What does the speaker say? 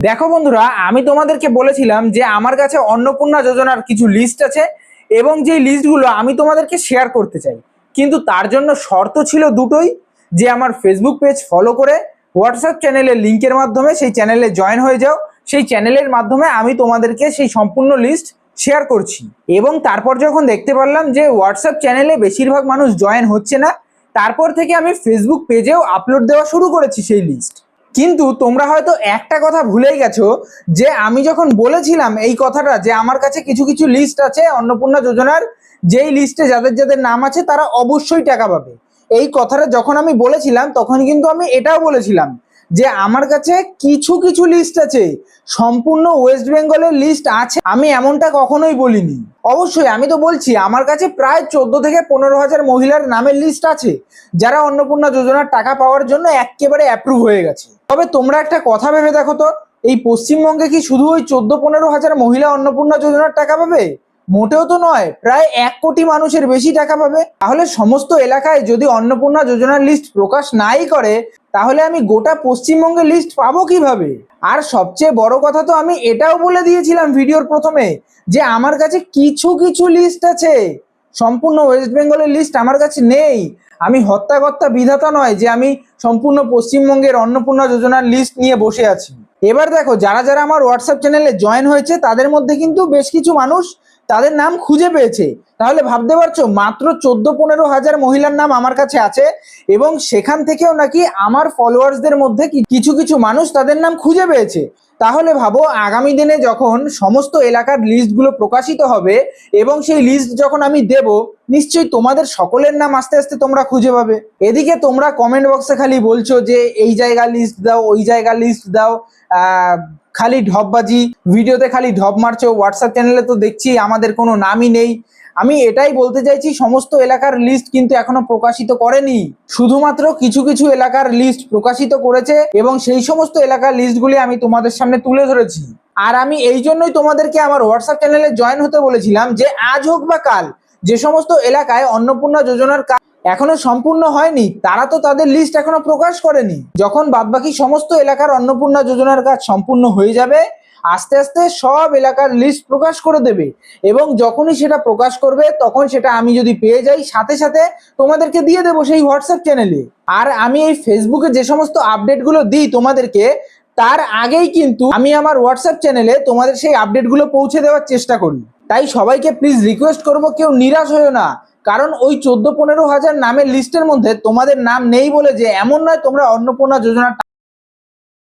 দেখো বন্ধুরা, আমি তোমাদেরকে বলেছিলাম যে আমার কাছে অন্নপূর্ণা যোজনার কিছু লিস্ট আছে এবং যে লিস্টগুলো আমি তোমাদেরকে শেয়ার করতে চাই। কিন্তু তার জন্য শর্ত ছিল দুটোই, যে আমার ফেসবুক পেজ ফলো করে হোয়াটসঅ্যাপ চ্যানেলের লিঙ্কের মাধ্যমে সেই চ্যানেলে জয়েন হয়ে যাও। সেই চ্যানেলের মাধ্যমে আমি তোমাদেরকে সেই সম্পূর্ণ লিস্ট শেয়ার করছি। এবং তারপর যখন দেখতে পারলাম যে হোয়াটসঅ্যাপ চ্যানেলে বেশিরভাগ মানুষ জয়েন হচ্ছে না, তারপর থেকে আমি ফেসবুক পেজেও আপলোড দেওয়া শুরু করেছি সেই লিস্ট। কিন্তু তোমরা হয়তো একটা কথা ভুলেই গেছো, যে আমি যখন বলেছিলাম এই কথাটা যে আমার কাছে কিছু কিছু লিস্ট আছে অন্নপূর্ণা যোজনার, যেই লিস্টে যাদের যাদের নাম আছে তারা অবশ্যই টাকা পাবে। এই কথাটা যখন আমি বলেছিলাম তখন কিন্তু আমি এটাও বলেছিলাম যে আমার কাছে কিছু কিছু লিস্ট আছে, সম্পূর্ণ ওয়েস্ট বেঙ্গলের লিস্ট আছে আমি এমনটা কখনোই বলিনি। অবশ্যই আমি তো বলছি আমার কাছে প্রায় 14 থেকে 15 হাজার মহিলার নামের লিস্ট আছে যারা অন্নপূর্ণা যোজনার টাকা পাওয়ার জন্য একেবারে অ্যাপ্রুভ হয়ে গেছে। তবে তোমরা একটা কথা ভেবে দেখো তো, এই পশ্চিমবঙ্গে কি শুধু ওই 14-15 হাজার মহিলা অন্নপূর্ণা যোজনার টাকা পাবে? মোটেও তো নয়, প্রায় 1 কোটি মানুষের বেশি টাকা পাবে। তাহলে সমস্ত এলাকায় যদি অন্নপূর্ণা যোজনার লিস্ট প্রকাশ নাই করে, তাহলে আমি গোটা পশ্চিমবঙ্গের লিস্ট পাবো কিভাবে? আর সবচেয়ে বড় কথা তো আমি এটাও বলে দিয়েছিলাম ভিডিওর প্রথমে, যে আমার কাছে কিছু কিছু লিস্ট আছে, সম্পূর্ণ ওয়েস্ট বেঙ্গলের লিস্ট আমার কাছে নেই। আমি হত্যাকর্তা বিধাতা নয় যে আমি সম্পূর্ণ পশ্চিমবঙ্গের অন্নপূর্ণা যোজনার লিস্ট নিয়ে বসে আছি। এবার দেখো, যারা যারা আমার হোয়াটসঅ্যাপ চ্যানেলে জয়েন হয়েছে তাদের মধ্যে কিন্তু বেশ কিছু মানুষ তাদের নাম খুঁজে পেয়েছে। তাহলে ভাবতে পারছো, মাত্র 14-15 হাজার মহিলার নাম আমার কাছে আছে এবং সেখান থেকেও নাকি আমার ফলোয়ার্সদের মধ্যে কিছু কিছু মানুষ তাদের নাম খুঁজে পেয়েছে। তাহলে ভাবো, আগামী দিনে যখন সমস্ত এলাকার লিস্টগুলো প্রকাশিত হবে এবং সেই লিস্ট যখন আমি দেব, নিশ্চয়ই তোমাদের সকলের নাম আস্তে আস্তে তোমরা খুঁজে পাবে। এদিকে তোমরা কমেন্ট বক্সে খালি বলছো যে এই জায়গা লিস্ট দাও, ওই জায়গা লিস্ট দাও, খালি ঢপবাজি, ভিডিওতে খালি ঢপ মারছো, হোয়াটসঅ্যাপ চ্যানেলে তো দেখছি আমাদের কোনো নামই নেই। আমি এটাই বলতে চাইছি, সমস্ত এলাকার লিস্ট কিন্তু এখনো প্রকাশিত করেনি, শুধুমাত্র কিছু কিছু এলাকার লিস্ট প্রকাশিত করেছে এবং সেই সমস্ত এলাকার লিস্টগুলি আমি তোমাদের সামনে তুলে ধরেছি। আর আমি এই জন্যই তোমাদেরকে আমার হোয়াটসঅ্যাপ চ্যানেলে জয়েন হতে বলেছিলাম, যে আজ হোক বা কাল যে সমস্ত এলাকায় অন্নপূর্ণা যোজনার কাজ এখনো সম্পূর্ণ হয়নি, তারা তো তাদের লিস্ট এখনো প্রকাশ করেনি। যখন বাদবাকি সমস্ত এলাকার অন্নপূর্ণা যোজনার কাজ সম্পূর্ণ হয়ে যাবে, আস্তে আস্তে সব এলাকার লিস্ট প্রকাশ করে দেবে এবং যখনই সেটা প্রকাশ করবে তখন সেটা আমি যদি পেয়ে যাই, সাথে সাথে তোমাদেরকে দিয়ে দেবো সেই হোয়াটসঅ্যাপ চ্যানেলে। আর আমি এই ফেসবুকে যে সমস্ত আপডেটগুলো দিই তোমাদেরকে, তার আগেই কিন্তু আমি আমার হোয়াটসঅ্যাপ চ্যানেলে তোমাদের সেই আপডেটগুলো পৌঁছে দেওয়ার চেষ্টা করি। তাই সবাইকে প্লিজ রিকোয়েস্ট করবো, কেউ নিরাশ হয়েও না, কারণ ওই 14-15 হাজার নামের লিস্টের মধ্যে তোমাদের নাম নেই বলে যে এমন নয় তোমরা অন্নপূর্ণা যোজনা